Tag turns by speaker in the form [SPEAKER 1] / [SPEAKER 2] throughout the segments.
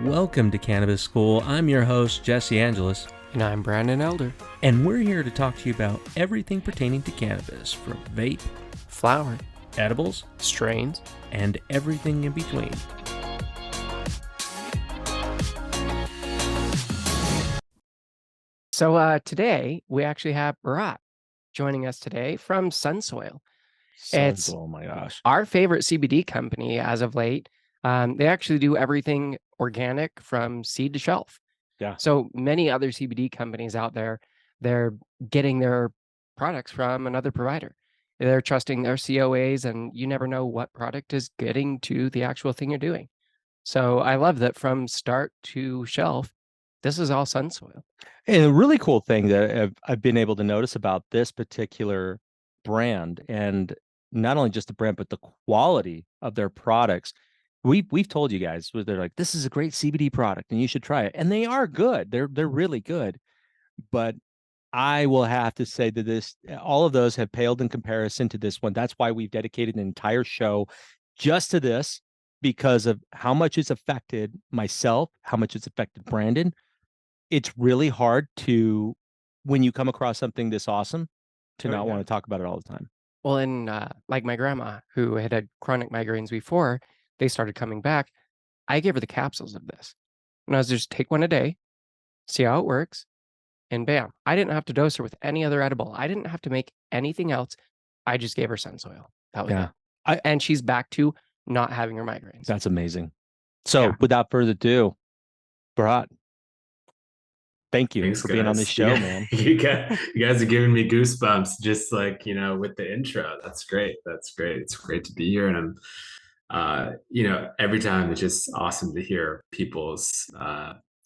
[SPEAKER 1] Welcome to Cannabis School. I'm your host, Jesse Angeles.
[SPEAKER 2] And I'm Brandon Elder.
[SPEAKER 1] And we're here to talk to you about everything pertaining to cannabis, from vape,
[SPEAKER 2] flower,
[SPEAKER 1] edibles,
[SPEAKER 2] strains,
[SPEAKER 1] and everything in between.
[SPEAKER 2] So today we actually have Bharat joining us today from SunSoil. It's
[SPEAKER 1] oh my gosh,
[SPEAKER 2] our favorite CBD company as of late. They actually do everything organic from seed to shelf.
[SPEAKER 1] Yeah.
[SPEAKER 2] So many other CBD companies out there, they're getting their products from another provider. They're trusting their COAs, and you never know what product is getting to the actual thing you're doing. So I love that from start to shelf, this is all SunSoil.
[SPEAKER 3] And a really cool thing that I've been able to notice about this particular brand, and not only just the brand, but the quality of their products. We've told you guys, they're like, this is a great CBD product and you should try it. And they are good. They're really good. But I will have to say that all of those have paled in comparison to this one. That's why we've dedicated an entire show just to this, because of how much it's affected myself, how much it's affected Brandon. It's really hard to, when you come across something this awesome, to not want to talk about it all the time.
[SPEAKER 2] Well, and like my grandma, who had chronic migraines before they started coming back, I gave her the capsules of this. And I was just take one a day, see how it works, and bam. I didn't have to dose her with any other edible. I didn't have to make anything else. I just gave her SunSoil. That was it. And she's back to not having her migraines.
[SPEAKER 3] That's amazing. So without further ado, Bharat, thank you for being on this show, man.
[SPEAKER 4] You guys are giving me goosebumps, just like, with the intro. That's great. That's great. It's great to be here. And I'm, every time it's just awesome to hear people's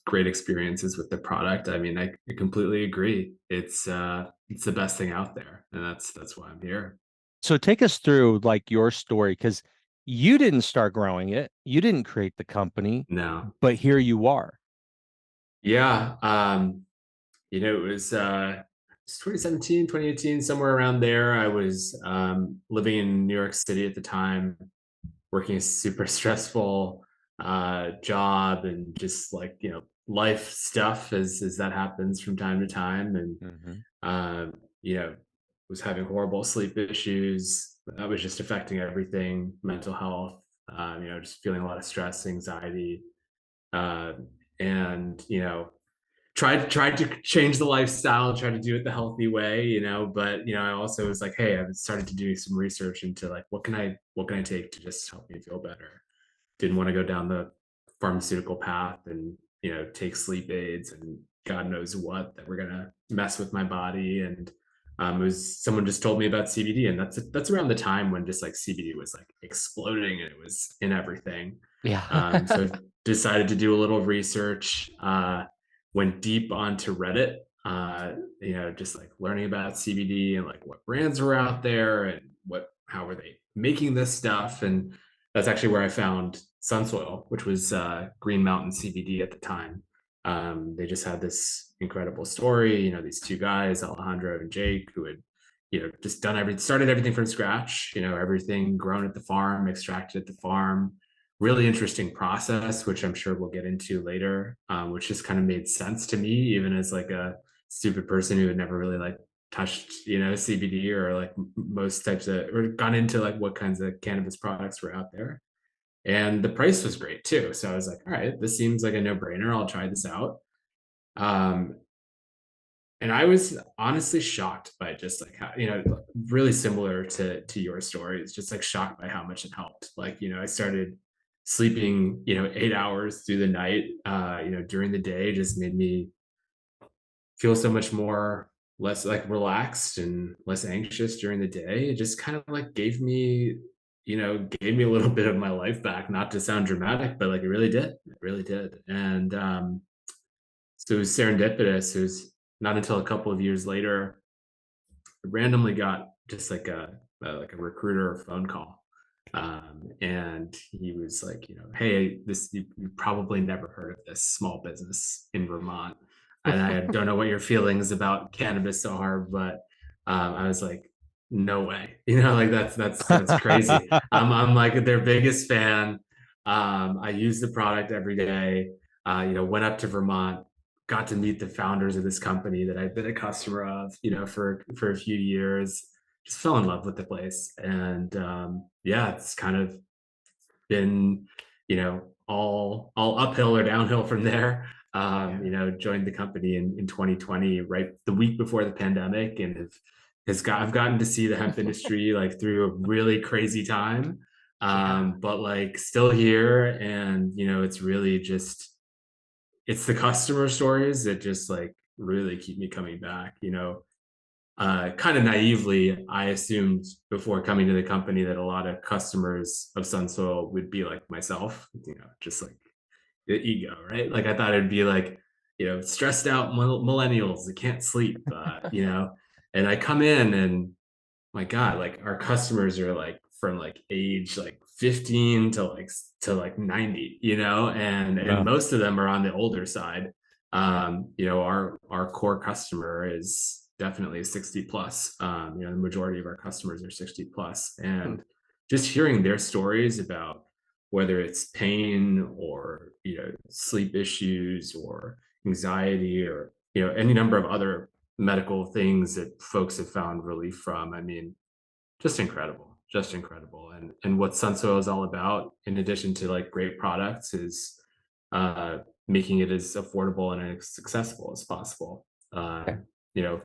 [SPEAKER 4] great experiences with the product. I mean, I completely agree. It's the best thing out there. And that's why I'm here.
[SPEAKER 3] So take us through like your story, because you didn't start growing it. You didn't create the company.
[SPEAKER 4] No.
[SPEAKER 3] But here you are.
[SPEAKER 4] Yeah. It was 2017, 2018, somewhere around there. I was living in New York City at the time, working a super stressful job, and just like, life stuff as that happens from time to time. And, was having horrible sleep issues. That was just affecting everything, mental health, just feeling a lot of stress, anxiety, and tried to change the lifestyle, try to do it the healthy way, but I also was like, hey, I've started to do some research into like what can I take to just help me feel better. Didn't want to go down the pharmaceutical path and take sleep aids and God knows what that were gonna mess with my body. And it was someone just told me about CBD, and that's around the time when just like CBD was like exploding and it was in everything. So decided to do a little research, went deep onto Reddit, just like learning about CBD and like what brands were out there and how were they making this stuff. And that's actually where I found SunSoil, which was Green Mountain CBD at the time. They just had this incredible story, these two guys, Alejandro and Jake, who had, just started everything from scratch, everything grown at the farm, extracted at the farm. Really interesting process, which I'm sure we'll get into later, which just kind of made sense to me, even as like a stupid person who had never really like touched, CBD or like most types of, or gone into like what kinds of cannabis products were out there. And the price was great too. So I was like, all right, this seems like a no-brainer. I'll try this out. And I was honestly shocked by just like how, really similar to your story. It's just like shocked by how much it helped. Like, I started sleeping, 8 hours through the night, during the day, just made me feel so much less like relaxed and less anxious during the day. It just kind of like gave me a little bit of my life back, not to sound dramatic, but like it really did. And so it was serendipitous. It was not until a couple of years later, I randomly got just like a recruiter phone call. And he was like, hey, you probably never heard of this small business in Vermont. And I don't know what your feelings about cannabis are, but I was like, no way, like that's crazy. I'm like their biggest fan. I use the product every day. Went up to Vermont, got to meet the founders of this company that I've been a customer of, for a few years. Just fell in love with the place, and yeah, it's kind of been, all uphill or downhill from there. Joined the company in 2020, right the week before the pandemic, and I've gotten to see the hemp industry like through a really crazy time. But like still here, and it's really just it's the customer stories that just like really keep me coming back. Kind of naively, I assumed before coming to the company that a lot of customers of SunSoil would be like myself, just like the ego, right? Like I thought it'd be like, stressed out millennials that can't sleep, and I come in and my God, like our customers are like from like age like 15 to 90, and most of them are on the older side. Our core customer is definitely 60 plus. The majority of our customers are 60 plus, and just hearing their stories about whether it's pain or sleep issues or anxiety or any number of other medical things that folks have found relief from. I mean, just incredible. And what SunSoil is all about, in addition to like great products, is making it as affordable and as accessible as possible. You know,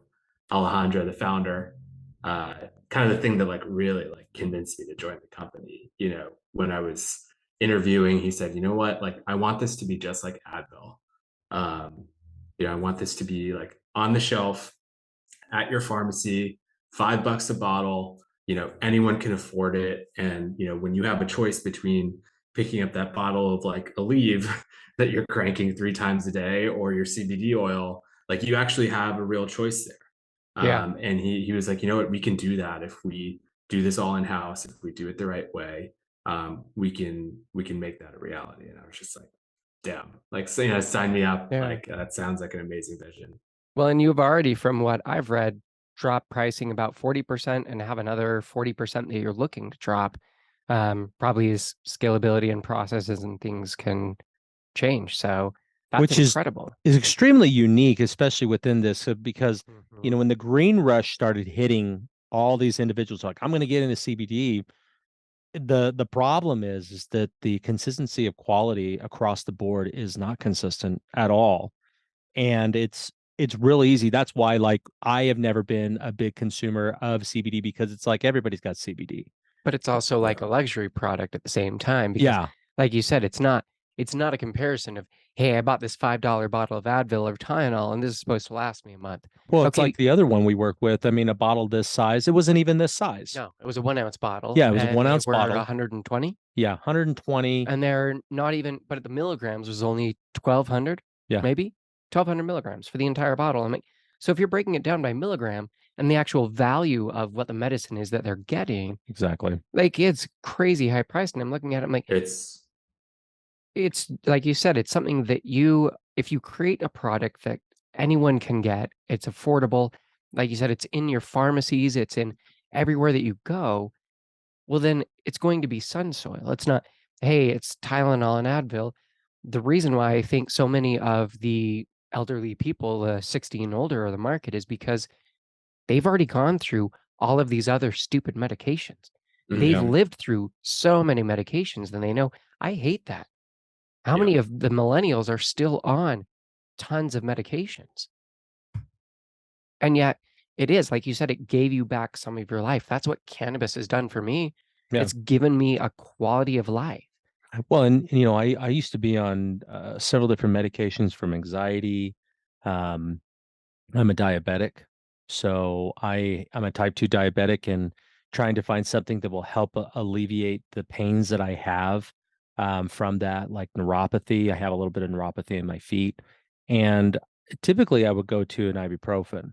[SPEAKER 4] Alejandra, the founder, kind of the thing that like really like convinced me to join the company. When I was interviewing, he said, "You know what? Like, I want this to be just like Advil. Um, I want this to be like on the shelf at your pharmacy, $5 a bottle. Anyone can afford it. And when you have a choice between picking up that bottle of like Aleve that you're cranking 3 times a day or your CBD oil, like you actually have a real choice there." And he was like, "You know what? We can do that if we do this all in house. If we do it the right way, we can make that a reality." And I was just like, "Damn!" Like, so, sign me up.
[SPEAKER 2] Yeah.
[SPEAKER 4] Like that sounds like an amazing vision.
[SPEAKER 2] Well, and you've already, from what I've read, dropped pricing about 40% and have another 40% that you're looking to drop. Probably as scalability and processes and things can change. So that's
[SPEAKER 3] Which
[SPEAKER 2] incredible.
[SPEAKER 3] is extremely unique, especially within this, because
[SPEAKER 2] Mhm.
[SPEAKER 3] when the green rush started hitting all these individuals, like, I'm going to get into CBD. The problem is that the consistency of quality across the board is not consistent at all, and it's real easy. That's why, like, I have never been a big consumer of CBD, because it's like everybody's got CBD.
[SPEAKER 2] But it's also like
[SPEAKER 4] Yeah.
[SPEAKER 2] a luxury product at the same time, because
[SPEAKER 3] Yeah.
[SPEAKER 2] like you said, it's not a comparison of, hey, I bought this $5 bottle of Advil or Tylenol and this is supposed to last me a month.
[SPEAKER 3] Well, it's
[SPEAKER 2] Okay,
[SPEAKER 3] like the other one we work with. I mean, a bottle this size, it wasn't even this size.
[SPEAKER 2] no, it was a 1 ounce bottle.
[SPEAKER 3] Yeah, it was a
[SPEAKER 2] and
[SPEAKER 3] 1
[SPEAKER 2] they
[SPEAKER 3] ounce
[SPEAKER 2] were
[SPEAKER 3] bottle.
[SPEAKER 2] 120.
[SPEAKER 3] Yeah, 120.
[SPEAKER 2] And they're not even, but the milligrams was only 1200,
[SPEAKER 3] Yeah.
[SPEAKER 2] maybe 1200 milligrams for the entire bottle. I'm like, so if you're breaking it down by milligram and the actual value of what the medicine is that they're getting,
[SPEAKER 3] Exactly.
[SPEAKER 2] like it's crazy high priced. And I'm looking at it, I'm like,
[SPEAKER 4] It's
[SPEAKER 2] it's like you said, it's something that if you create a product that anyone can get, it's affordable. Like you said, it's in your pharmacies, it's in everywhere that you go. Well, then it's going to be SunSoil. It's not, hey, it's Tylenol and Advil. The reason why I think so many of the elderly people, 60 and older, are the market is because they've already gone through all of these other stupid medications. They've
[SPEAKER 3] Yeah.
[SPEAKER 2] lived through so many medications, and they know, I hate that. How many of the millennials are still on tons of medications? And yet it is, like you said, it gave you back some of your life. That's what cannabis has done for me.
[SPEAKER 3] Yeah.
[SPEAKER 2] It's given me a quality of life.
[SPEAKER 3] Well, and I used to be on several different medications from anxiety. I'm a diabetic, so I'm a type 2 diabetic, and trying to find something that will help alleviate the pains that I have from that, like neuropathy. I have a little bit of neuropathy in my feet, and typically I would go to an ibuprofen,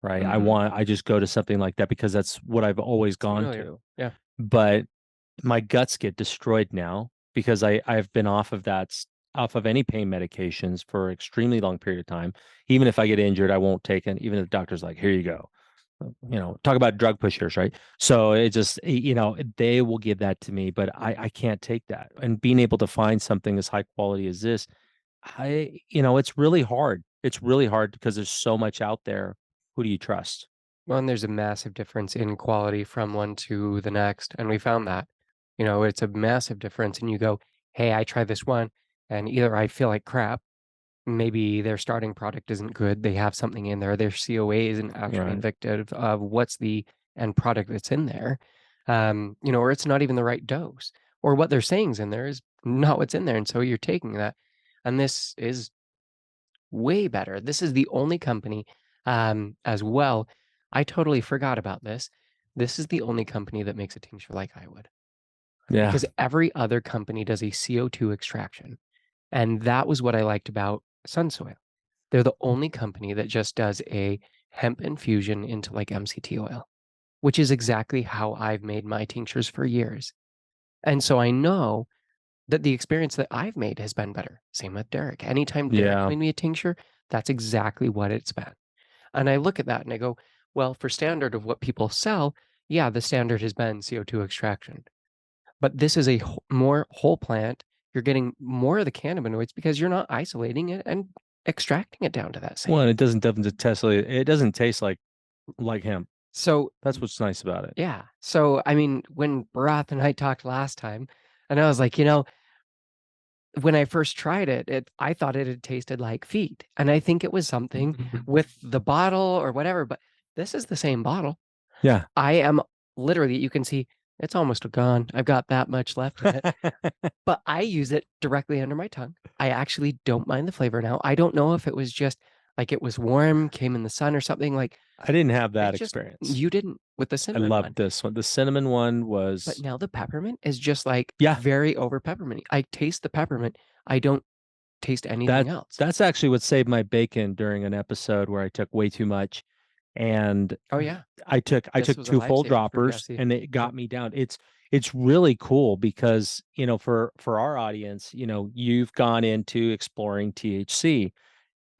[SPEAKER 3] right? I just go to something like that because that's what I've always gone
[SPEAKER 2] Familiar.
[SPEAKER 3] to.
[SPEAKER 2] Yeah.
[SPEAKER 3] But my guts get destroyed now because I've been off of any pain medications for an extremely long period of time. Even if I get injured, I won't take it. Even if the doctor's like, "Here you go." Talk about drug pushers, right? So it just, they will give that to me, but I can't take that. And being able to find something as high quality as this, it's really hard. It's really hard because there's so much out there. Who do you trust?
[SPEAKER 2] Well, and there's a massive difference in quality from one to the next. And we found that, it's a massive difference. And you go, hey, I tried this one, and either I feel like crap, maybe their starting product isn't good, they have something in there, their COA isn't actually
[SPEAKER 3] Right.
[SPEAKER 2] indicative of what's the end product that's in there, or it's not even the right dose, or what they're saying is in there is not what's in there. And so you're taking that. And this is way better. This is the only company, as well. I totally forgot about this. This is the only company that makes a tincture like I would,
[SPEAKER 3] Yeah.
[SPEAKER 2] because every other company does a CO2 extraction. And that was what I liked about SunSoil. They're the only company that just does a hemp infusion into like MCT oil, which is exactly how I've made my tinctures for years. And so I know that the experience that I've made has been better. Same with Derek. Anytime Derek
[SPEAKER 3] Yeah.
[SPEAKER 2] made me a tincture, that's exactly what it's been. And I look at that and I go, well, for standard of what people sell, yeah, the standard has been CO2 extraction. But this is a more whole plant. You're getting more of the cannabinoids because you're not isolating it and extracting it down to that
[SPEAKER 3] Well,
[SPEAKER 2] same.
[SPEAKER 3] and it doesn't taste like hemp.
[SPEAKER 2] So
[SPEAKER 3] That's what's nice about it.
[SPEAKER 2] yeah. So I mean, when Bharat and I talked last time, and I was like, when I first tried it, I thought it had tasted like feet. And I think it was something with the bottle or whatever, but this is the same bottle.
[SPEAKER 3] Yeah.
[SPEAKER 2] I am literally, you can see it's almost gone. I've got that much left in it, but I use it directly under my tongue. I actually don't mind the flavor now. I don't know if it was just like it was warm, came in the sun or something like
[SPEAKER 3] I didn't have that
[SPEAKER 2] it just,
[SPEAKER 3] experience.
[SPEAKER 2] you didn't with the
[SPEAKER 3] I
[SPEAKER 2] cinnamon
[SPEAKER 3] loved
[SPEAKER 2] one.
[SPEAKER 3] this one. The cinnamon one
[SPEAKER 2] But
[SPEAKER 3] was
[SPEAKER 2] now the peppermint is just like
[SPEAKER 3] Yeah.
[SPEAKER 2] very over peppermint. I taste the peppermint. I don't taste anything else.
[SPEAKER 3] that's actually what saved my bacon during an episode where I took way too much. And
[SPEAKER 2] Oh yeah.
[SPEAKER 3] I took
[SPEAKER 2] This was a
[SPEAKER 3] 2 full
[SPEAKER 2] lifesaver for
[SPEAKER 3] droppers
[SPEAKER 2] Jesse.
[SPEAKER 3] and it got me down. It's really cool because, for our audience, you've gone into exploring THC,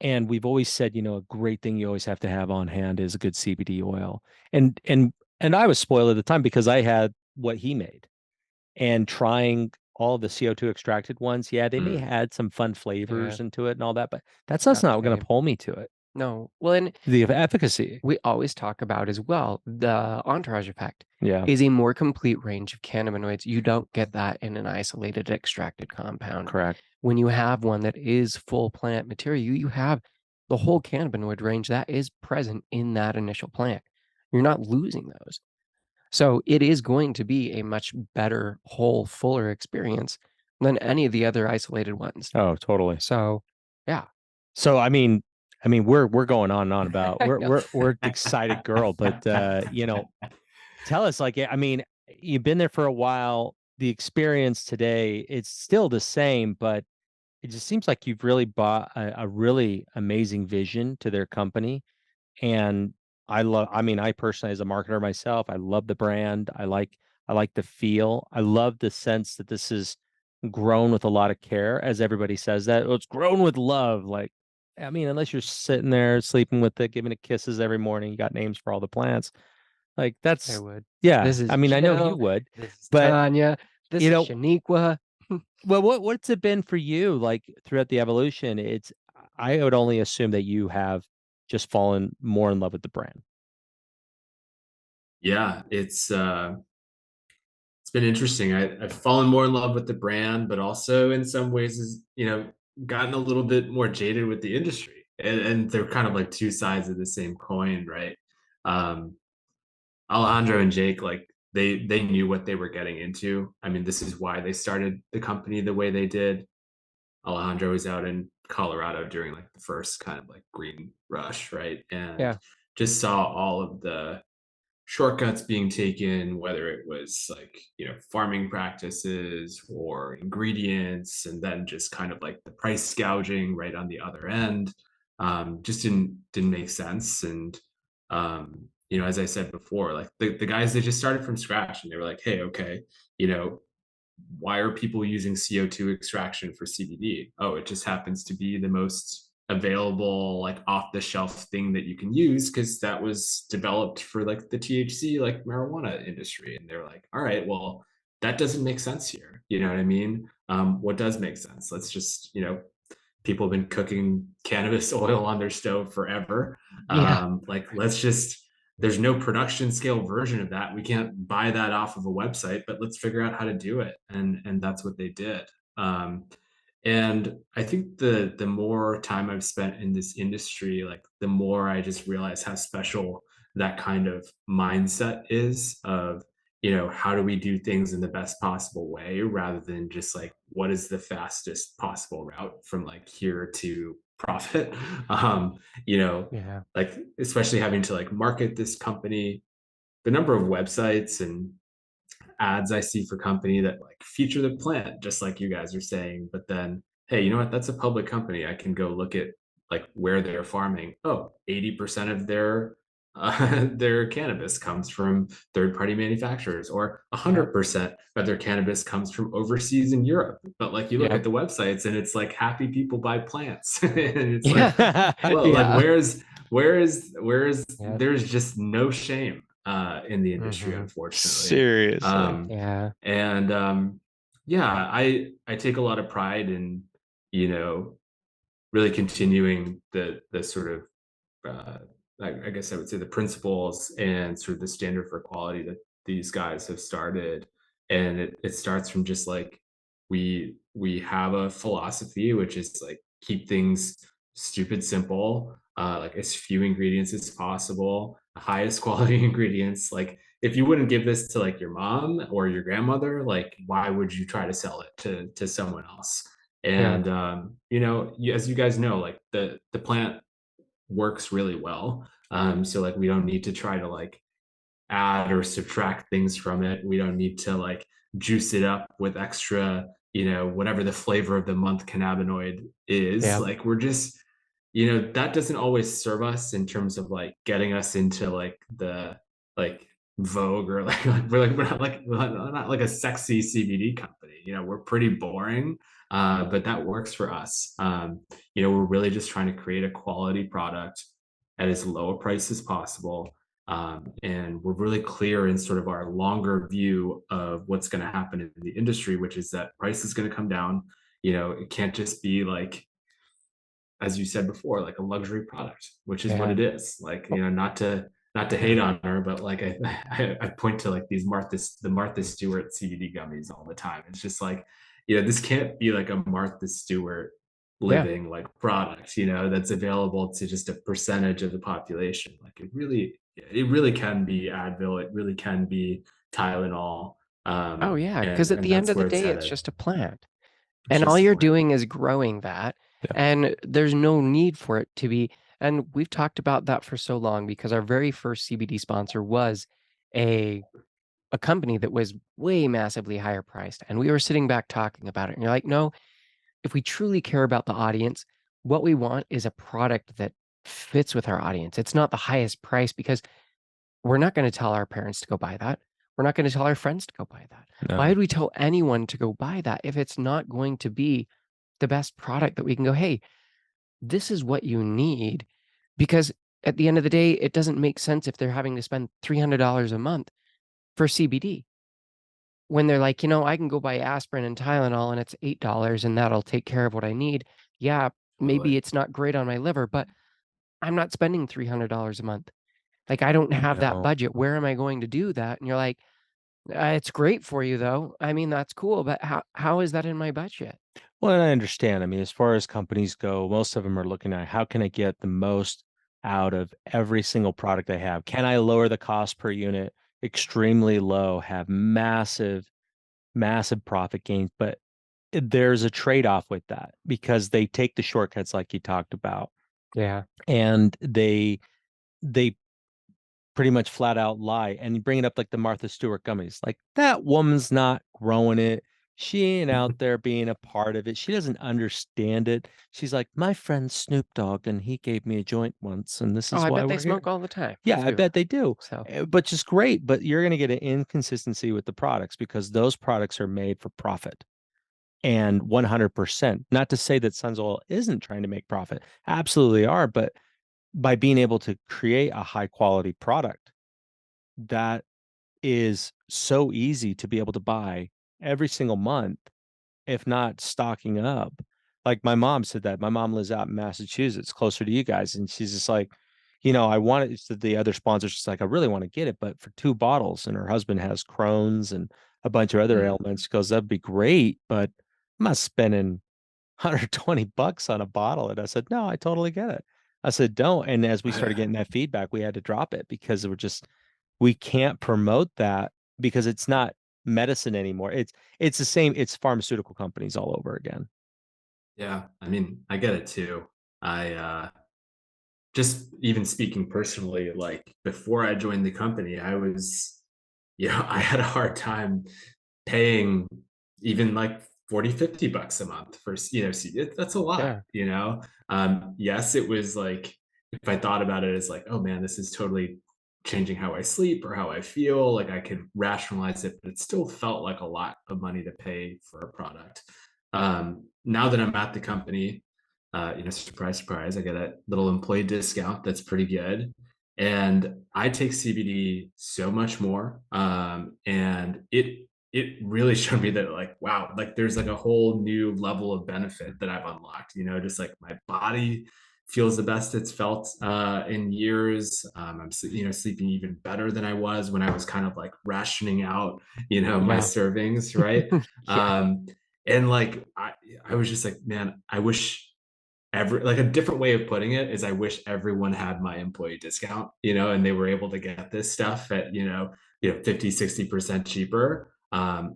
[SPEAKER 3] and we've always said, a great thing you always have to have on hand is a good CBD oil. And I was spoiled at the time because I had what he made, and trying all the CO2 extracted ones. Yeah, they may had some fun flavors into it and all that, but that's
[SPEAKER 2] Not
[SPEAKER 3] not
[SPEAKER 2] the
[SPEAKER 3] going to
[SPEAKER 2] same.
[SPEAKER 3] pull me to it.
[SPEAKER 2] No. Well, and
[SPEAKER 3] The efficacy.
[SPEAKER 2] we always talk about as well the entourage effect
[SPEAKER 3] Yeah.
[SPEAKER 2] is a more complete range of cannabinoids. You don't get that in an isolated extracted compound.
[SPEAKER 3] Correct.
[SPEAKER 2] When you have one that is full plant material, you have the whole cannabinoid range that is present in that initial plant. You're not losing those. So it is going to be a much better, whole, fuller experience than any of the other isolated ones.
[SPEAKER 3] Oh, totally.
[SPEAKER 2] So, yeah.
[SPEAKER 3] So I mean, we're going on and on about
[SPEAKER 2] I know.
[SPEAKER 3] we're an excited girl, but tell us, like, I mean, you've been there for a while. The experience today, it's still the same, but it just seems like you've really bought a really amazing vision to their company. And I personally, as a marketer myself, I love the brand. I like the feel. I love the sense that this is grown with a lot of care, as everybody says that. Well, it's grown with love. Like, I mean, unless you're sitting there sleeping with it, giving it kisses every morning, you got names for all the plants. Like,
[SPEAKER 2] I
[SPEAKER 3] that's
[SPEAKER 2] would.
[SPEAKER 3] yeah.
[SPEAKER 2] This is
[SPEAKER 3] I mean, I know you
[SPEAKER 2] Jill.
[SPEAKER 3] would,
[SPEAKER 2] This is
[SPEAKER 3] but
[SPEAKER 2] Tanya. This
[SPEAKER 3] you
[SPEAKER 2] is
[SPEAKER 3] know,
[SPEAKER 2] Shaniqua.
[SPEAKER 3] well, what's it been for you? Like throughout the evolution, I would only assume that you have just fallen more in love with the brand.
[SPEAKER 4] Yeah, it's been interesting. I've fallen more in love with the brand, but also in some ways is, gotten a little bit more jaded with the industry. And they're kind of like two sides of the same coin, right? Um, Alejandro and Jake, like they knew what they were getting into. I mean, this is why they started the company the way they did. Alejandro was out in Colorado during like the first kind of like green rush, right? And
[SPEAKER 2] Yeah.
[SPEAKER 4] just saw all of the shortcuts being taken, whether it was like, farming practices or ingredients, and then just kind of like the price gouging right on the other end. Just didn't make sense. And as I said before, like the guys, they just started from scratch and they were like, hey, okay, you know, why are people using CO2 extraction for CBD? Oh, it just happens to be the most available, like off the shelf thing that you can use because that was developed for like the THC, like marijuana industry. And they're like, all right, well, that doesn't make sense here. You know what I mean? What does make sense? Let's just, people have been cooking cannabis oil on their stove forever.
[SPEAKER 2] Yeah.
[SPEAKER 4] Like, there's no production scale version of that. We can't buy that off of a website, but let's figure out how to do it. And that's what they did. And I think the more time I've spent in this industry, like the more I just realize how special that kind of mindset is of, how do we do things in the best possible way rather than just like what is the fastest possible route from like here to profit. Um, you know,
[SPEAKER 2] Yeah.
[SPEAKER 4] like especially having to like market this company, the number of websites and ads I see for company that like feature the plant, just like you guys are saying. But then, hey, you know what? That's a public company. I can go look at like where they're farming. Oh, 80% of their their cannabis comes from third-party manufacturers, or
[SPEAKER 2] Yeah.
[SPEAKER 4] 100% of their cannabis comes from overseas in Europe. But like you look
[SPEAKER 2] Yeah.
[SPEAKER 4] at the websites and it's like happy people buy plants. And it's like,
[SPEAKER 2] Yeah.
[SPEAKER 4] well, like
[SPEAKER 2] Yeah.
[SPEAKER 4] where is
[SPEAKER 2] Yeah.
[SPEAKER 4] there's just no shame in the industry,
[SPEAKER 2] Hmm.
[SPEAKER 4] unfortunately.
[SPEAKER 3] Seriously.
[SPEAKER 2] Yeah.
[SPEAKER 4] And yeah, I take a lot of pride in, you know, really continuing the sort of uh, I guess I would say the principles and sort of the standard for quality that these guys have started. And it starts from just like we have a philosophy which is like keep things stupid simple, like as few ingredients as possible, the highest quality ingredients. Like if you wouldn't give this to like your mom or your grandmother, like why would you try to sell it to someone else?
[SPEAKER 2] Yeah.
[SPEAKER 4] And as you guys know, like the plant works really well. So like we don't need to try to like add or subtract things from it. We don't need to like juice it up with extra, whatever the flavor of the month cannabinoid is.
[SPEAKER 2] Yeah.
[SPEAKER 4] Like we're just, that doesn't always serve us in terms of like getting us into like the like Vogue or like, we're not like a sexy CBD company. We're pretty boring, but that works for us. We're really just trying to create a quality product at as low a price as possible, and we're really clear in sort of our longer view of what's going to happen in the industry, which is that price is going to come down. It can't just be like, as you said before, like a luxury product, which is what
[SPEAKER 2] Yeah.
[SPEAKER 4] it is. Like, not to hate on her, but like I point to like the Martha Stewart CBD gummies all the time. It's just like, this can't be like a Martha Stewart
[SPEAKER 2] Yeah.
[SPEAKER 4] living like product, that's available to just a percentage of the population. Like it really can be Advil, it really can be Tylenol.
[SPEAKER 2] Oh yeah.
[SPEAKER 4] And
[SPEAKER 2] Because at
[SPEAKER 4] and
[SPEAKER 2] the end
[SPEAKER 4] that's
[SPEAKER 2] of the
[SPEAKER 4] where it's
[SPEAKER 2] day, it's
[SPEAKER 4] headed.
[SPEAKER 2] just a plant.
[SPEAKER 4] It's
[SPEAKER 2] And all
[SPEAKER 4] just a
[SPEAKER 2] you're
[SPEAKER 4] plant.
[SPEAKER 2] doing is growing that.
[SPEAKER 3] Yeah.
[SPEAKER 2] And there's no need for it to be. And we've talked about that for so long because our very first CBD sponsor was a a company that was way massively higher priced. And we were sitting back talking about it. And you're like, no, if we truly care about the audience, what we want is a product that fits with our audience. It's not the highest price because we're not going to tell our parents to go buy that. We're not going to tell our friends to go buy that. Why
[SPEAKER 3] No.
[SPEAKER 2] would we tell anyone to go buy that if it's not going to be the best product that we can go, hey, this is what you need? Because at the end of the day, it doesn't make sense if they're having to spend $300 a month for CBD when they're like, I can go buy aspirin and Tylenol and it's $8 and that'll take care of what I need. Yeah, maybe
[SPEAKER 4] Totally.
[SPEAKER 2] it's not great on my liver, but I'm not spending $300 a month. Like, I don't have that
[SPEAKER 3] No.
[SPEAKER 2] budget. Where am I going to do that? And you're like, it's great for you though. I mean, that's cool, but how is that in my budget?
[SPEAKER 3] Well, and I understand. I mean, as far as companies go, most of them are looking at how can I get the most out of every single product I have? Can I lower the cost per unit extremely low, have massive, massive profit gains? But there's a trade-off with that because they take the shortcuts like you talked about,
[SPEAKER 2] Yeah.
[SPEAKER 3] and they pretty much flat out lie. And you bring it up like the Martha Stewart gummies. Like that woman's not growing it. She ain't out there being a part of it. She doesn't understand it. She's like, my friend Snoop Dogg, and he gave me a joint once, and this
[SPEAKER 2] Oh,
[SPEAKER 3] is
[SPEAKER 2] I
[SPEAKER 3] why
[SPEAKER 2] bet they
[SPEAKER 3] we're here.
[SPEAKER 2] smoke all the time
[SPEAKER 3] Yeah, I
[SPEAKER 2] too.
[SPEAKER 3] bet they do.
[SPEAKER 2] So,
[SPEAKER 3] But just great. But you're going to get an inconsistency with the products because those products are made for profit. And 100%. Not to say that SunSoil isn't trying to make profit. Absolutely are. But by being able to create a high quality product that is so easy to be able to buy every single month, if not stocking up. Like my mom said that. My mom lives out in Massachusetts, closer to you guys, and she's just like, I want it. The other sponsors, she's like, I really want to get it, but for 2 bottles, and her husband has Crohn's and a bunch of other
[SPEAKER 4] Mm.
[SPEAKER 3] ailments. She goes, that'd be great, but I'm not spending $120 on a bottle. And I said, no, I totally get it. I said, don't. And as we started getting that feedback, we had to drop it because we can't promote that because it's not medicine anymore. It's the same. It's pharmaceutical companies all over again.
[SPEAKER 4] Yeah, I mean, I get it too. I just even speaking personally, like before I joined the company, I was, I had a hard time paying even like 40, $50 a month for, that's a lot,
[SPEAKER 2] Yeah.
[SPEAKER 4] Yes, it was like, if I thought about it as like, oh man, this is totally changing how I sleep or how I feel, like I could rationalize it, but it still felt like a lot of money to pay for a product. Now that I'm at the company, surprise, surprise, I get a little employee discount that's pretty good. And I take CBD so much more. And it really showed me that like, wow, like there's like a whole new level of benefit that I've unlocked, just like my body feels the best it's felt in years. I'm sleeping even better than I was when I was kind of like rationing out, my
[SPEAKER 2] Yeah.
[SPEAKER 4] servings, right?
[SPEAKER 2] Yeah.
[SPEAKER 4] And like I was just like, man, I wish like a different way of putting it is I wish everyone had my employee discount, and they were able to get this stuff at, 50, 60% cheaper.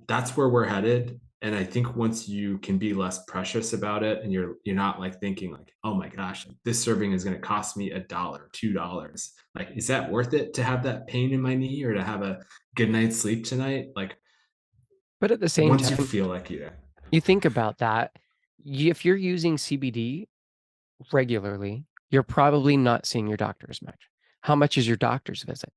[SPEAKER 4] That's where we're headed. And I think once you can be less precious about it and you're not like thinking like, oh my gosh, this serving is going to cost me $1, $2. Like, is that worth it to have that pain in my knee or to have a good night's sleep tonight? Like
[SPEAKER 2] But at the same
[SPEAKER 4] once you
[SPEAKER 2] time,
[SPEAKER 4] feel like
[SPEAKER 2] you think about that, if you're using CBD regularly, you're probably not seeing your doctor as much. How much is your doctor's visit?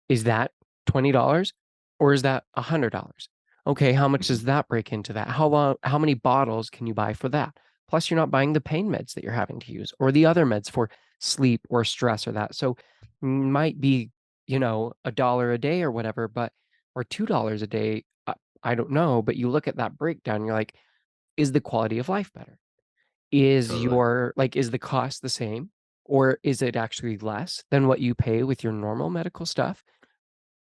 [SPEAKER 2] Is that $20 or is that $100? Okay, how much does that break into that? How many bottles can you buy for that? Plus, you're not buying the pain meds that you're having to use or the other meds for sleep or stress or that. So might be, $1 a day or whatever, but or $2 a day. I don't know, but you look at that breakdown, you're like, is the quality of life better?
[SPEAKER 4] totally.
[SPEAKER 2] Is the cost the same? Or is it actually less than what you pay with your normal medical stuff?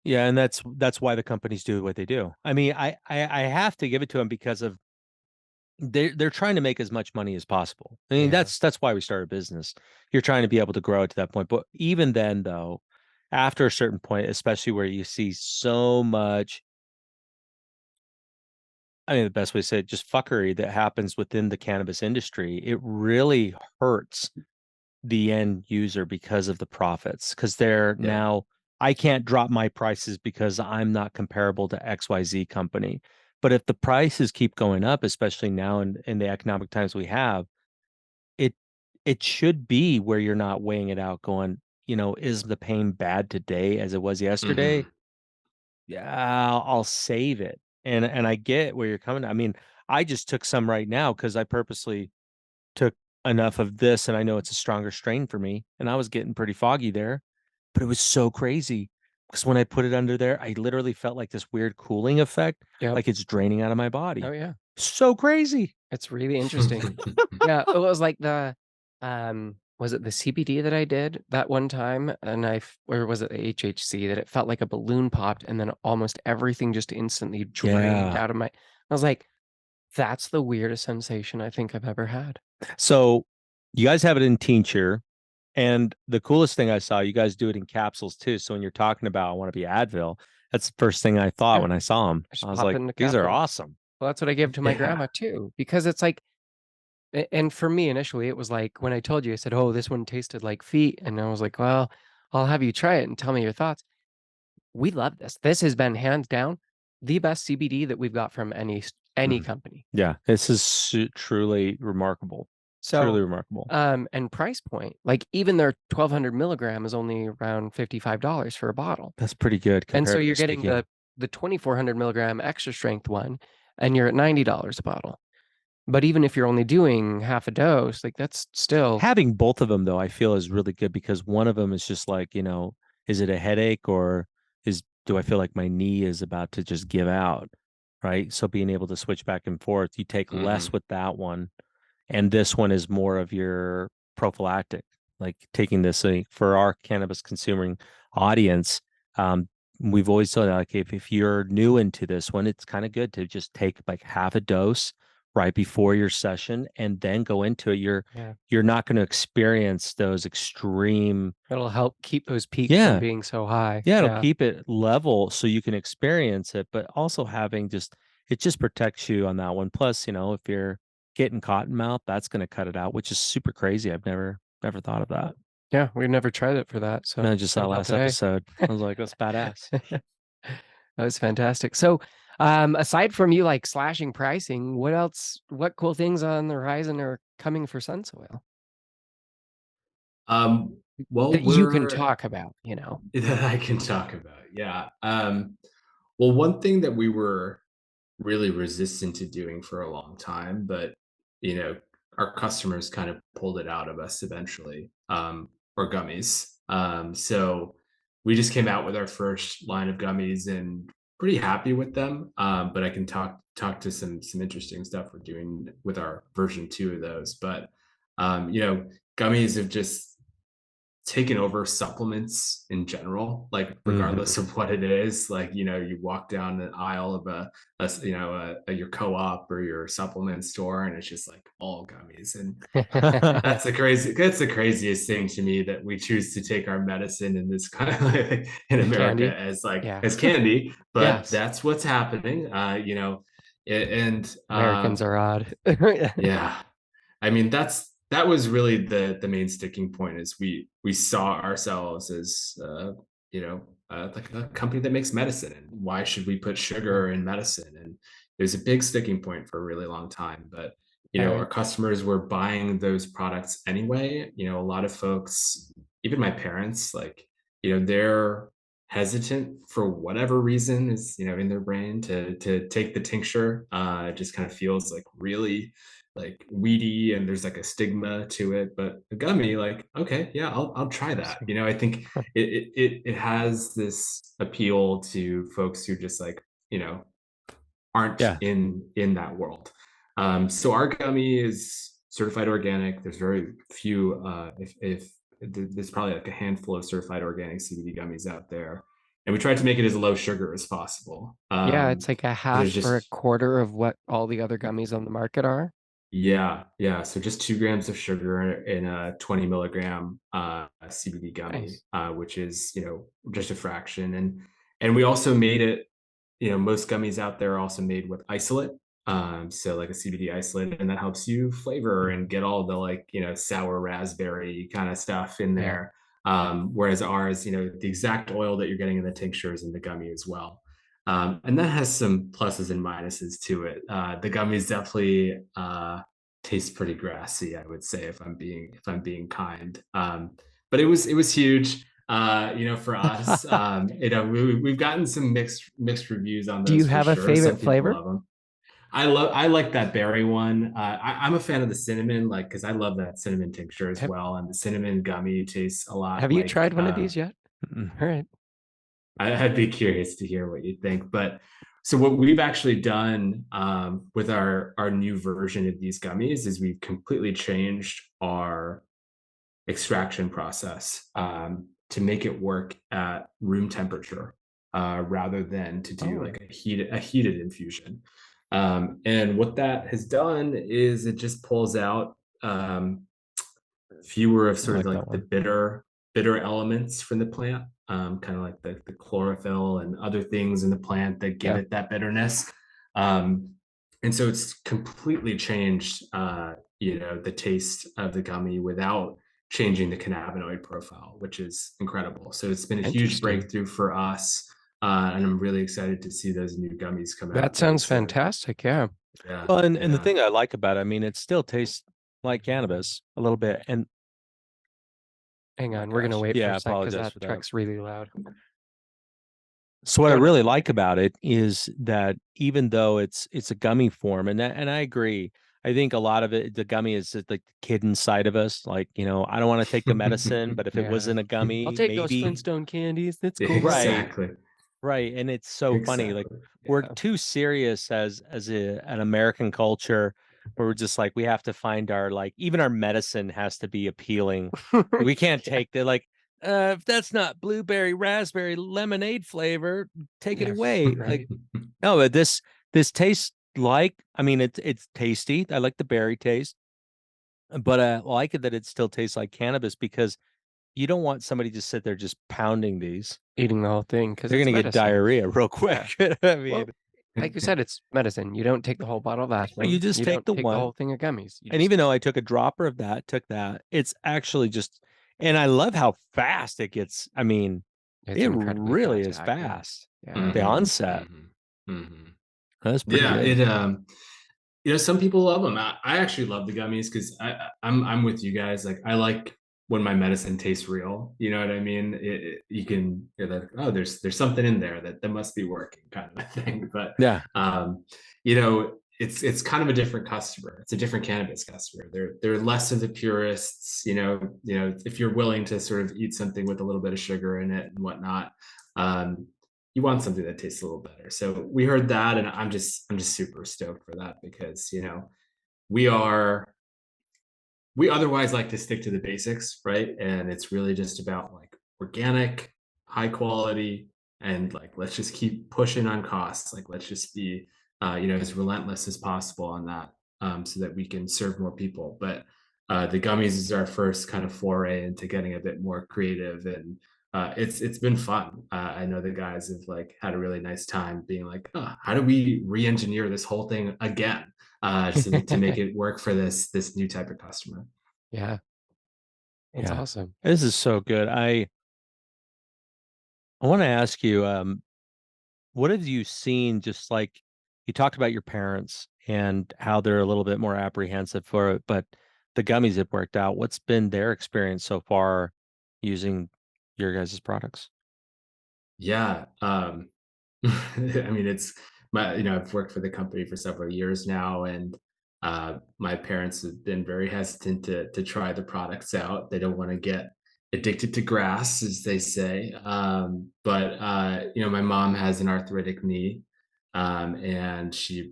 [SPEAKER 3] Yeah, and that's why the companies do what they do. I mean, I have to give it to them because of they're trying to make as much money as possible. I mean,
[SPEAKER 2] Yeah.
[SPEAKER 3] that's why we started a business. You're trying to be able to grow it to that point. But even then, though, after a certain point, especially where you see so much, I mean, the best way to say it, just fuckery that happens within the cannabis industry, it really hurts the end user because of the profits. Because they're
[SPEAKER 4] Yeah.
[SPEAKER 3] now, I can't drop my prices because I'm not comparable to XYZ company. But if the prices keep going up, especially now in the economic times we have, it it should be where you're not weighing it out, going, is the pain bad today as it was yesterday?
[SPEAKER 4] Mhm.
[SPEAKER 3] Yeah, I'll save it. And I get where you're coming. I mean, I just took some right now because I purposely took enough of this, and I know it's a stronger strain for me, and I was getting pretty foggy there, but it was so crazy because when I put it under there, I literally felt like this weird cooling effect,
[SPEAKER 2] Yep.
[SPEAKER 3] like it's draining out of my
[SPEAKER 2] Oh,
[SPEAKER 3] body.
[SPEAKER 2] yeah.
[SPEAKER 3] So crazy.
[SPEAKER 2] It's really interesting. Yeah, it was like was it the CBD that I did that one time? And or was it the HHC that it felt like a balloon popped and then almost everything just instantly drained
[SPEAKER 3] Yeah.
[SPEAKER 2] out of I was like, that's the weirdest sensation I think I've ever had.
[SPEAKER 3] So you guys have it in tincture. And the coolest thing I saw, you guys do it in capsules too. So when you're talking about I want to be Advil, that's the first thing I thought
[SPEAKER 2] Yeah,
[SPEAKER 3] when I saw them.
[SPEAKER 2] just
[SPEAKER 3] I was
[SPEAKER 2] pop it
[SPEAKER 3] like,
[SPEAKER 2] in the
[SPEAKER 3] these are
[SPEAKER 2] capsule.
[SPEAKER 3] awesome.
[SPEAKER 2] Well, that's what I gave to my
[SPEAKER 4] Yeah.
[SPEAKER 2] grandma too, because it's like, and for me initially, it was like when I told you, I said, "Oh, this one tasted like feet," and I was like, "Well, I'll have you try it and tell me your thoughts." We love this. This has been hands down the best CBD that we've got from any
[SPEAKER 4] Mhm.
[SPEAKER 2] company.
[SPEAKER 3] Yeah, this is truly remarkable. Truly
[SPEAKER 2] So,
[SPEAKER 3] remarkable.
[SPEAKER 2] and price point, like even their 1,200 milligram is only around $55 for a bottle,
[SPEAKER 3] That's pretty good
[SPEAKER 2] and so
[SPEAKER 3] comparatively
[SPEAKER 2] you're getting
[SPEAKER 3] speaking.
[SPEAKER 2] the 2,400 milligram extra strength one, and you're at $90 a bottle. But even if you're only doing half a dose, like that's still
[SPEAKER 3] Having both of them though, I feel is really good because one of them is just like, is it a headache or do I feel like my knee is about to just give out? Right. So being able to switch back and forth, you take less
[SPEAKER 4] Mhm.
[SPEAKER 3] with that one. And this one is more of your prophylactic, like taking this for our cannabis consuming audience. We've always said, like, if you're new into this one, it's kind of good to just take like half a dose right before your session and then go into it. You're not going to experience those extreme.
[SPEAKER 2] It'll help keep those peaks from being so high.
[SPEAKER 3] Yeah, it'll keep it level so you can experience it, but also it just protects you on that one. Plus, if you're getting cotton mouth, that's going to cut it out, which is super crazy. I've never thought of that.
[SPEAKER 2] Yeah, we've never tried it for that. So
[SPEAKER 3] No, just that last episode. I was like, that's badass.
[SPEAKER 2] That was fantastic. So aside from you like slashing pricing, what cool things on the horizon are coming for SunSoil?
[SPEAKER 4] Well,
[SPEAKER 2] That you can talk about,
[SPEAKER 4] that I can talk about. Yeah. Well, one thing that we were really resistant to doing for a long time, but our customers kind of pulled it out of us eventually, or gummies. So we just came out with our first line of gummies and pretty happy with them. But I can talk to some interesting stuff we're doing with our version 2 of those. But gummies have just taken over supplements in general, like regardless of what it is. Like, you walk down the aisle of your co-op or your supplement store, and it's just like all gummies. And that's the craziest thing to me, that we choose to take our medicine in this kind of like in America as candy, but that's what's happening. And
[SPEAKER 2] Americans are odd.
[SPEAKER 4] Yeah. I mean, that was really the main sticking point, is we saw ourselves as like a company that makes medicine, and why should we put sugar in medicine? And it was a big sticking point for a really long time. But our customers were buying those products anyway. A lot of folks, even my parents, like, they're hesitant for whatever reason is in their brain to take the tincture. It just kind of feels like really like weedy, and there's like a stigma to it. But a gummy, like, okay, yeah, I'll try that. I think it has this appeal to folks who just like aren't in that world. So our gummy is certified organic. There's very few, if there's probably like a handful of certified organic CBD gummies out there, and we tried to make it as low sugar as possible.
[SPEAKER 2] Yeah, it's like a half or a quarter of what all the other gummies on the market are.
[SPEAKER 4] Yeah. So just 2 grams of sugar in a 20 milligram CBD gummy, which is just a fraction. And we also made it. Most gummies out there are also made with isolate, so like a CBD isolate, and that helps you flavor and get all the like sour raspberry kind of stuff in there. Whereas ours, the exact oil that you're getting in the tincture is in the gummy as well. And that has some pluses and minuses to it. The gummies definitely taste pretty grassy, I would say, if I'm being kind. But it was huge, for us. We've gotten some mixed reviews on those.
[SPEAKER 2] Do you have a favorite flavor?
[SPEAKER 4] Love them. I like that berry one. I'm a fan of the cinnamon, like, because I love that cinnamon tincture as well, and the cinnamon gummy tastes a lot.
[SPEAKER 2] Have you tried one of these yet? All right.
[SPEAKER 4] I'd be curious to hear what you think. But so what we've actually done with our new version of these gummies is we've completely changed our extraction process to make it work at room temperature rather than to do like a heated infusion. And what that has done is it just pulls out fewer of sort of like the bitter elements from the plant, kind of like the chlorophyll and other things in the plant that give it that bitterness. And so it's completely changed the taste of the gummy without changing the cannabinoid profile, which is incredible. So it's been a huge breakthrough for us. And I'm really excited to see those new gummies come out.
[SPEAKER 2] That sounds fantastic. Yeah.
[SPEAKER 3] Well, and the thing I like about it, I mean, it still tastes like cannabis a little bit. And
[SPEAKER 2] hang on, we're going to wait for a second because that truck's really loud.
[SPEAKER 3] So what I really like about it is that even though it's a gummy form, and I agree, I think a lot of it, the gummy is just like the kid inside of us. Like, I don't want to take the medicine, but if it wasn't a gummy,
[SPEAKER 2] I'll take those Flintstone candies. That's cool.
[SPEAKER 4] Exactly.
[SPEAKER 3] Right. And it's so funny. Like, we're too serious as an American culture where we're just like, we have to find our, like, even our medicine has to be appealing. We can't take the, like, if that's not blueberry, raspberry, lemonade flavor, take it
[SPEAKER 2] Yeah,
[SPEAKER 3] away.
[SPEAKER 4] Right.
[SPEAKER 3] Like, no, but this tastes like, I mean, it's tasty. I like the berry taste, but I like it that it still tastes like cannabis, because you don't want somebody to sit there just pounding these.
[SPEAKER 2] eating the whole thing because
[SPEAKER 3] They're
[SPEAKER 2] it's
[SPEAKER 3] gonna get
[SPEAKER 2] medicine.
[SPEAKER 3] diarrhea real
[SPEAKER 2] Yeah.
[SPEAKER 3] quick. I mean,
[SPEAKER 2] Well, like you said, it's medicine. You don't take the whole bottle of
[SPEAKER 3] you
[SPEAKER 2] aspirin.
[SPEAKER 3] just
[SPEAKER 2] You
[SPEAKER 3] take
[SPEAKER 2] don't
[SPEAKER 3] the
[SPEAKER 2] take the
[SPEAKER 3] one.
[SPEAKER 2] whole thing of gummies. You
[SPEAKER 3] And
[SPEAKER 2] just
[SPEAKER 3] even though I took a dropper of that, it's actually just, and I love how fast it gets. I mean,
[SPEAKER 2] it's
[SPEAKER 3] it
[SPEAKER 2] incredibly
[SPEAKER 3] really
[SPEAKER 2] fast
[SPEAKER 3] is
[SPEAKER 2] acting.
[SPEAKER 3] fast.
[SPEAKER 2] Yeah.
[SPEAKER 3] The
[SPEAKER 4] Mhm,
[SPEAKER 3] onset.
[SPEAKER 4] mhm.
[SPEAKER 3] That's pretty
[SPEAKER 4] Yeah,
[SPEAKER 3] good.
[SPEAKER 4] some people love them. I actually love the gummies because I'm with you guys. Like, I like when my medicine tastes real. You know what I mean? You can, you're like, oh, there's something in there that must be working, kind of a thing. But
[SPEAKER 3] Yeah.
[SPEAKER 4] it's kind of a different customer. It's a different cannabis customer. They're less of the purists. If you're willing to sort of eat something with a little bit of sugar in it and whatnot. Um, you want something that tastes a little better. So we heard that, and I'm just super stoked for that because we are we otherwise like to stick to the basics, right? And it's really just about like organic, high quality, and like let's just keep pushing on costs. Like let's just be as relentless as possible on that, so that we can serve more people. But the gummies is our first kind of foray into getting a bit more creative, and it's been fun. I know the guys have like had a really nice time being like, oh, how do we re-engineer this whole thing again, to make it work for this new type of customer.
[SPEAKER 2] Yeah. That's
[SPEAKER 3] Yeah.
[SPEAKER 2] awesome.
[SPEAKER 3] This is so good. I want to ask you, what have you seen? Just like you talked about your parents and how they're a little bit more apprehensive for it, but the gummies have worked out. What's been their experience so far using your guys' products?
[SPEAKER 4] Yeah. I mean, it's I've worked for the company for several years now, and my parents have been very hesitant to try the products out. They don't want to get addicted to grass, as they say. But my mom has an arthritic knee, and she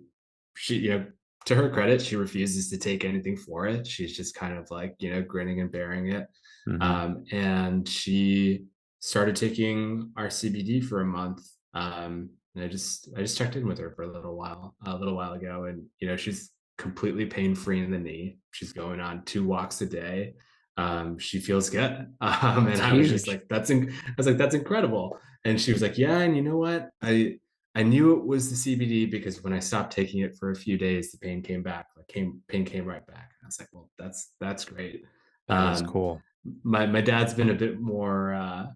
[SPEAKER 4] to her credit, she refuses to take anything for it. She's just kind of like grinning and bearing it.
[SPEAKER 3] Mm-hmm.
[SPEAKER 4] And she started taking our CBD for a month. And I just checked in with her for a little while ago, and she's completely pain free in the knee. She's going on 2 walks a day. She feels good.
[SPEAKER 2] It's
[SPEAKER 4] And I was just
[SPEAKER 2] huge.
[SPEAKER 4] like, that's incredible. And she was like, yeah, and you know what? I knew it was the CBD because when I stopped taking it for a few days, the pain came back. Pain came right back. I was like, well, that's great.
[SPEAKER 3] That is
[SPEAKER 4] Um,
[SPEAKER 3] cool.
[SPEAKER 4] my dad's been a bit more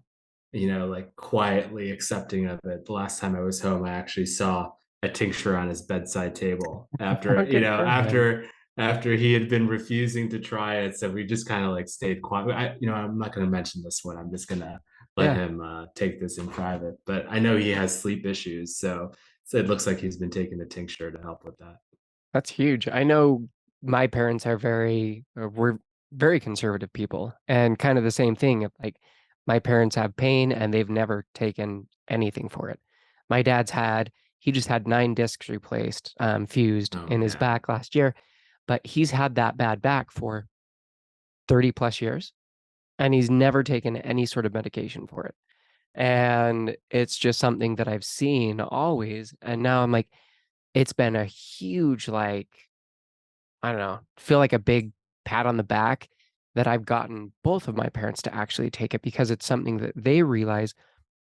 [SPEAKER 4] like quietly accepting of it. The last time I was home, I actually saw a tincture on his bedside table after
[SPEAKER 2] Good for him.
[SPEAKER 4] after he had been refusing to try it. So we just kind of like stayed quiet. I'm not going to mention this one. I'm just going to let
[SPEAKER 2] Yeah.
[SPEAKER 4] him take this in private. But I know he has sleep issues, so it looks like he's been taking the tincture to help with that.
[SPEAKER 2] That's huge. I know my parents are we're very conservative people and kind of the same thing. Like my parents have pain and they've never taken anything for it. My dad's he just had 9 discs replaced, fused
[SPEAKER 4] Oh
[SPEAKER 2] in his
[SPEAKER 4] yeah.
[SPEAKER 2] back last year, but he's had that bad back for 30 plus years and he's never taken any sort of medication for it. And it's just something that I've seen always. And now I'm like, it's been a huge, like, I don't know, feel like a big pat on the back that I've gotten both of my parents to actually take it because it's something that they realize,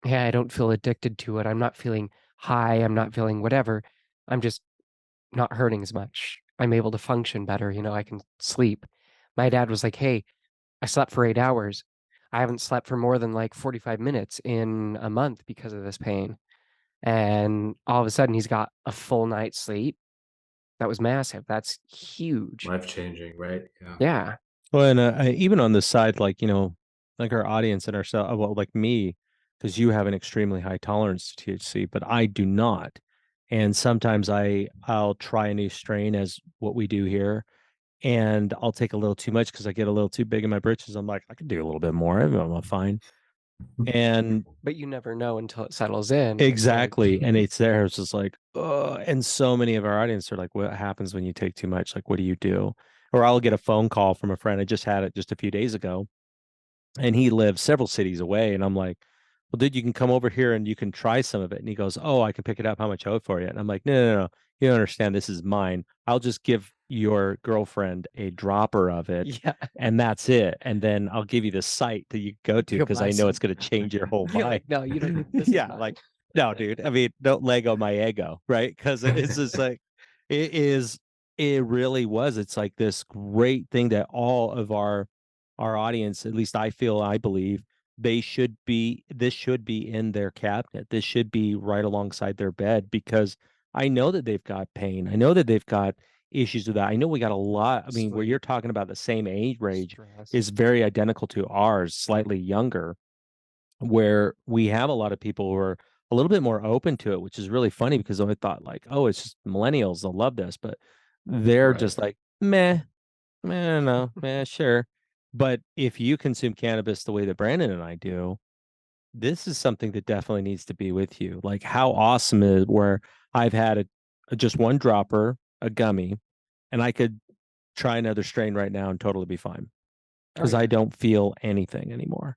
[SPEAKER 2] hey, I don't feel addicted to it. I'm not feeling high. I'm not feeling whatever. I'm just not hurting as much. I'm able to function better. I can sleep. My dad was like, hey, I slept for 8 hours. I haven't slept for more than like 45 minutes in a month because of this pain. And all of a sudden, he's got a full night's sleep. That was massive. That's huge.
[SPEAKER 4] Life changing, right? Yeah.
[SPEAKER 2] Yeah.
[SPEAKER 3] Well, and even on the side, like, like our audience and ourselves, well, like me, because you have an extremely high tolerance to THC, but I do not. And sometimes I'll try a new strain, as what we do here, and I'll take a little too much because I get a little too big in my britches. I'm like, I could do a little bit more. I'm fine. And
[SPEAKER 2] But you never know until it settles in.
[SPEAKER 3] exactly. And it's there. It's just like, oh, and so many of our audience are like, what happens when you take too much? Like, what do you do? Or I'll get a phone call from a friend. I just had it just a few days ago, and he lives several cities away. And I'm like, well, dude, you can come over here and you can try some of it. And he goes, oh, I can pick it up. How much I owe for you? And I'm like, no, no, no. You don't understand. This is mine. I'll just give your girlfriend a dropper of it.
[SPEAKER 2] Yeah.
[SPEAKER 3] And that's it. And then I'll give you the site that you go to
[SPEAKER 2] You'll
[SPEAKER 3] because
[SPEAKER 2] buy
[SPEAKER 3] I know
[SPEAKER 2] some.
[SPEAKER 3] it's going to change your whole
[SPEAKER 2] You're
[SPEAKER 3] mind.
[SPEAKER 2] like, no, you don't. This is
[SPEAKER 3] Yeah,
[SPEAKER 2] mine.
[SPEAKER 3] like, no, dude. I mean, don't Lego my ego, right? Because it's just like, it is, it really was. It's like this great thing that all of our audience, at least I feel, I believe, this should be in their cabinet. This should be right alongside their bed, because I know that they've got pain. I know that they've got issues with that. I know we got a lot. I mean, where you're talking about the same age range
[SPEAKER 2] Stress.
[SPEAKER 3] is very identical to ours, slightly younger, where we have a lot of people who are a little bit more open to it, which is really funny, because I thought like, oh, it's just millennials, they'll love this, but they're
[SPEAKER 4] Right.
[SPEAKER 3] just like, meh, no, sure. But if you consume cannabis the way that Brandon and I do, this is something that definitely needs to be with you. Like, how awesome is where I've had just one dropper, a gummy, and I could try another strain right now and totally be fine, because I don't feel anything anymore.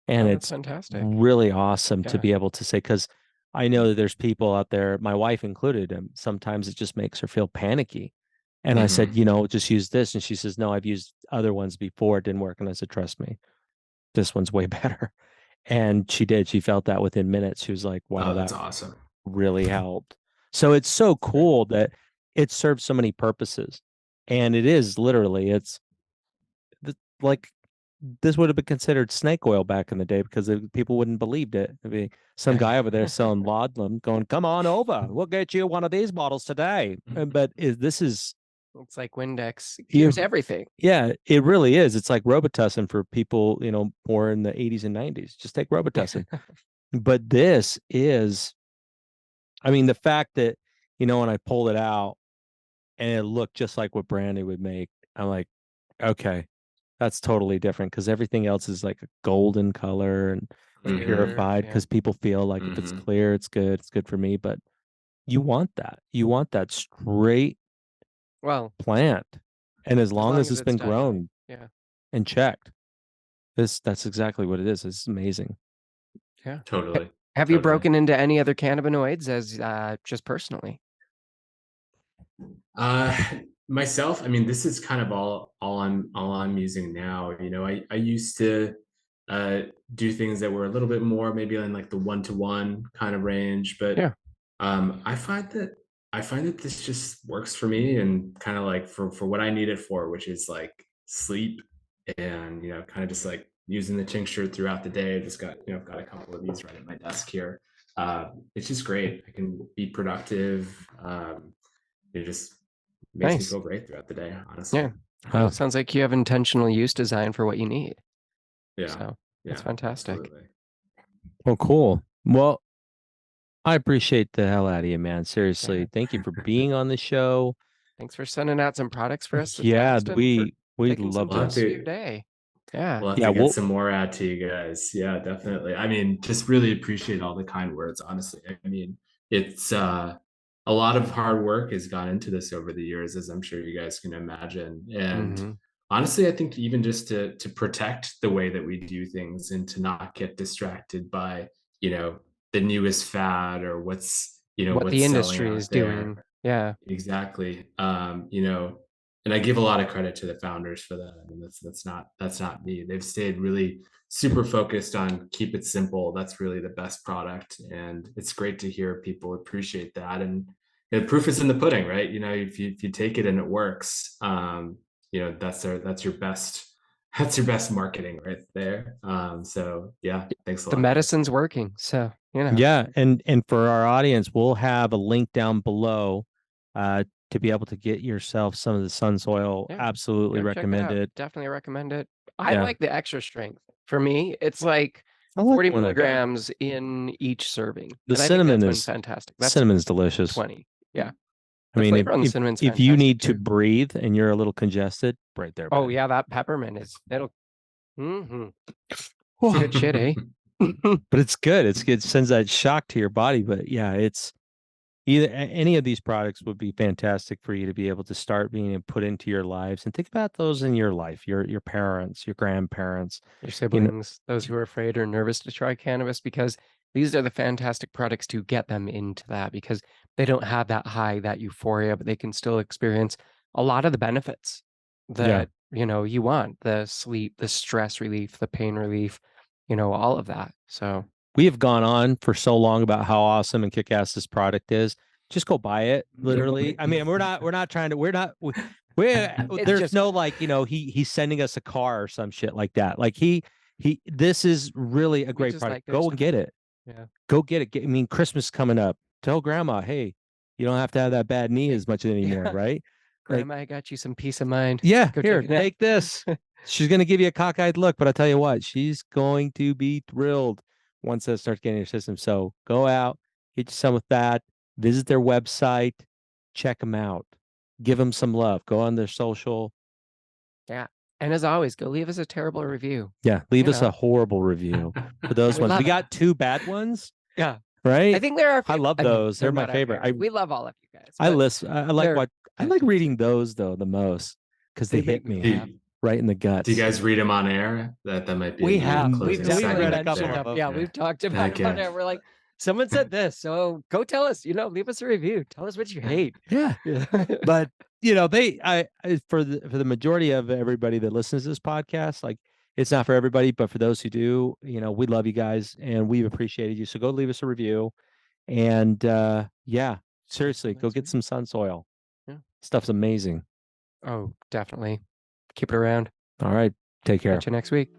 [SPEAKER 3] And
[SPEAKER 2] That's
[SPEAKER 3] it's
[SPEAKER 2] fantastic.
[SPEAKER 3] really awesome to
[SPEAKER 2] Yeah.
[SPEAKER 3] be able to say, because I know that there's people out there, my wife included, and sometimes it just makes her feel panicky. And I said, just use this. And she says, no, I've used other ones before. It didn't work. And I said, trust me, this one's way better. And she did. She felt that within minutes. She was like, wow,
[SPEAKER 4] Oh, that's
[SPEAKER 3] that
[SPEAKER 4] awesome.
[SPEAKER 3] really helped. So it's so cool that it serves so many purposes. And it is literally, it's like, this would have been considered snake oil back in the day, because people wouldn't believed it. It'd be some guy over there selling laudanum going, come on over. We'll get you one of these bottles today. But this is,
[SPEAKER 2] It's like Windex. Here's everything.
[SPEAKER 3] yeah, it really is. It's like Robitussin for people, more in the 80s and 90s. Just take Robitussin. But this is, I mean, the fact that, when I pulled it out and it looked just like what Brandy would make, I'm like, okay, that's totally different, because everything else is like a golden color and purified, because people feel like if it's clear, it's good for me. But you want that straight plant. And as long as it's been grown and checked, that's exactly what it is. It's amazing.
[SPEAKER 2] Yeah.
[SPEAKER 4] Totally.
[SPEAKER 2] Have you broken into any other cannabinoids as just personally?
[SPEAKER 4] Myself, I mean, this is kind of all I'm using now. I used to do things that were a little bit more maybe in like the 1-to-1 kind of range, but I find that this just works for me, and kind of like for what I need it for, which is like sleep, and kind of just like using the tincture throughout the day. I just got a couple of these right at my desk here. It's just great. I can be productive. It just makes me feel great throughout the day, honestly.
[SPEAKER 2] Yeah. Well, it sounds like you have intentional use design for what you need.
[SPEAKER 4] Yeah.
[SPEAKER 2] So that's fantastic.
[SPEAKER 4] Absolutely.
[SPEAKER 3] Well, cool. Well, I appreciate the hell out of you, man. Seriously.
[SPEAKER 2] Yeah.
[SPEAKER 3] Thank you for being on the show.
[SPEAKER 2] Thanks for sending out some products for us to
[SPEAKER 3] Yeah,
[SPEAKER 2] test, and
[SPEAKER 3] we
[SPEAKER 2] taking
[SPEAKER 3] love
[SPEAKER 2] some time
[SPEAKER 3] this.
[SPEAKER 2] out of your day. Yeah.
[SPEAKER 4] We'll have to get some more out to you guys. Yeah, definitely. I mean, just really appreciate all the kind words, honestly. I mean, it's a lot of hard work has gone into this over the years, as I'm sure you guys can imagine. And honestly, I think even just to protect the way that we do things, and to not get distracted by, the newest fad, or what's,
[SPEAKER 2] what
[SPEAKER 4] what's
[SPEAKER 2] the industry
[SPEAKER 4] selling out
[SPEAKER 2] is
[SPEAKER 4] there.
[SPEAKER 2] doing. Yeah.
[SPEAKER 4] Exactly. And I give a lot of credit to the founders for that. I mean, that's not me. They've stayed really super focused on keep it simple. That's really the best product. And it's great to hear people appreciate that. And the proof is in the pudding, right? If you take it and it works, that's your best marketing right there. So yeah, thanks a lot.
[SPEAKER 2] The medicine's working. So,
[SPEAKER 3] Yeah. And for our audience, we'll have a link down below to be able to get yourself some of the SunSoil.
[SPEAKER 2] Yeah,
[SPEAKER 3] absolutely recommend it.
[SPEAKER 2] Definitely recommend it. I like the extra strength. For me, it's like
[SPEAKER 3] I like
[SPEAKER 2] 40
[SPEAKER 3] when I-
[SPEAKER 2] milligrams in each serving.
[SPEAKER 3] The
[SPEAKER 2] And I think
[SPEAKER 3] cinnamon
[SPEAKER 2] that's
[SPEAKER 3] is
[SPEAKER 2] been fantastic. That's
[SPEAKER 3] cinnamon's delicious.
[SPEAKER 2] 20. Yeah.
[SPEAKER 3] I mean,
[SPEAKER 2] flavor on the cinnamon's
[SPEAKER 3] if you
[SPEAKER 2] fantastic,
[SPEAKER 3] need to
[SPEAKER 2] too.
[SPEAKER 3] breathe and you're a little congested, right there.
[SPEAKER 2] Oh
[SPEAKER 3] buddy.
[SPEAKER 2] yeah, that peppermint is it'll. Good shit, eh?
[SPEAKER 3] but it's good. It's good. It sends that shock to your body. But yeah, it's either any of these products would be fantastic for you to be able to start being put into your lives, and think about those in your life, your parents, your grandparents,
[SPEAKER 2] Your
[SPEAKER 3] you know,
[SPEAKER 2] siblings, those who are afraid or nervous to try cannabis, because these are the fantastic products to get them into that, because they don't have that high, that euphoria, but they can still experience a lot of the benefits
[SPEAKER 3] yeah.
[SPEAKER 2] that, you know, you want, the sleep, the stress relief, the pain relief, you know, all of that. So
[SPEAKER 3] We have gone on for so long about how awesome and kick-ass this product is. Just go buy it, literally. I mean, we're not trying to, there's
[SPEAKER 2] just
[SPEAKER 3] no like, you know, he's sending us a car or some shit like that. Like this is really a
[SPEAKER 2] we
[SPEAKER 3] great
[SPEAKER 2] just
[SPEAKER 3] product.
[SPEAKER 2] like their
[SPEAKER 3] Go
[SPEAKER 2] stuff.
[SPEAKER 3] and get it.
[SPEAKER 2] Yeah.
[SPEAKER 3] Go get it. I mean, Christmas coming up. Tell grandma, hey, you don't have to have that bad knee as much anymore,
[SPEAKER 2] Yeah.
[SPEAKER 3] right? Like,
[SPEAKER 2] Grandma, I got you some peace of mind.
[SPEAKER 3] yeah,
[SPEAKER 2] Go
[SPEAKER 3] here,
[SPEAKER 2] take a nap.
[SPEAKER 3] take this. She's gonna give you a cockeyed look, but I tell you what, she's going to be thrilled once that starts getting your system. So go out, get you some with that. Visit their website, check them out, give them some love. Go on their social.
[SPEAKER 2] Yeah. And as always, go leave us a terrible review.
[SPEAKER 3] Yeah, leave
[SPEAKER 2] You
[SPEAKER 3] us
[SPEAKER 2] know.
[SPEAKER 3] a horrible review for those
[SPEAKER 2] We
[SPEAKER 3] ones.
[SPEAKER 2] love
[SPEAKER 3] We
[SPEAKER 2] it.
[SPEAKER 3] got 2 bad ones,
[SPEAKER 2] Yeah.
[SPEAKER 3] right?
[SPEAKER 2] I think they're our
[SPEAKER 3] I
[SPEAKER 2] favorite.
[SPEAKER 3] love
[SPEAKER 2] I mean,
[SPEAKER 3] those. They're my
[SPEAKER 2] not our
[SPEAKER 3] favorite.
[SPEAKER 2] favorite. We love all of you guys.
[SPEAKER 3] I
[SPEAKER 2] but
[SPEAKER 3] listen. I like
[SPEAKER 2] they're
[SPEAKER 3] I like
[SPEAKER 2] fantastic.
[SPEAKER 3] reading those though the most because they
[SPEAKER 2] They
[SPEAKER 3] hit
[SPEAKER 2] make me
[SPEAKER 3] me
[SPEAKER 2] laugh.
[SPEAKER 3] right in the guts.
[SPEAKER 4] Do you guys read them on air? That might be
[SPEAKER 2] We
[SPEAKER 4] a new
[SPEAKER 2] have. We've
[SPEAKER 4] closing
[SPEAKER 3] we've
[SPEAKER 2] definitely
[SPEAKER 3] read a
[SPEAKER 4] segment
[SPEAKER 3] couple
[SPEAKER 2] mentioned
[SPEAKER 3] of
[SPEAKER 2] them.
[SPEAKER 3] them.
[SPEAKER 2] Yeah, we've talked about it on
[SPEAKER 4] Okay.
[SPEAKER 2] it. We're like, someone said this, so go tell us. You know, leave us a review. Tell us what you hate.
[SPEAKER 3] Yeah.
[SPEAKER 2] Yeah.
[SPEAKER 3] But you know, for the majority of everybody that listens to this podcast, like it's not for everybody, but for those who do, you know, we love you guys and we've appreciated you. So go leave us a review. And yeah, seriously, go
[SPEAKER 2] next
[SPEAKER 3] get
[SPEAKER 2] week.
[SPEAKER 3] some SunSoil.
[SPEAKER 2] Yeah.
[SPEAKER 3] Stuff's amazing.
[SPEAKER 2] Oh, definitely. Keep it around.
[SPEAKER 3] All right. Take care.
[SPEAKER 2] Catch you next week.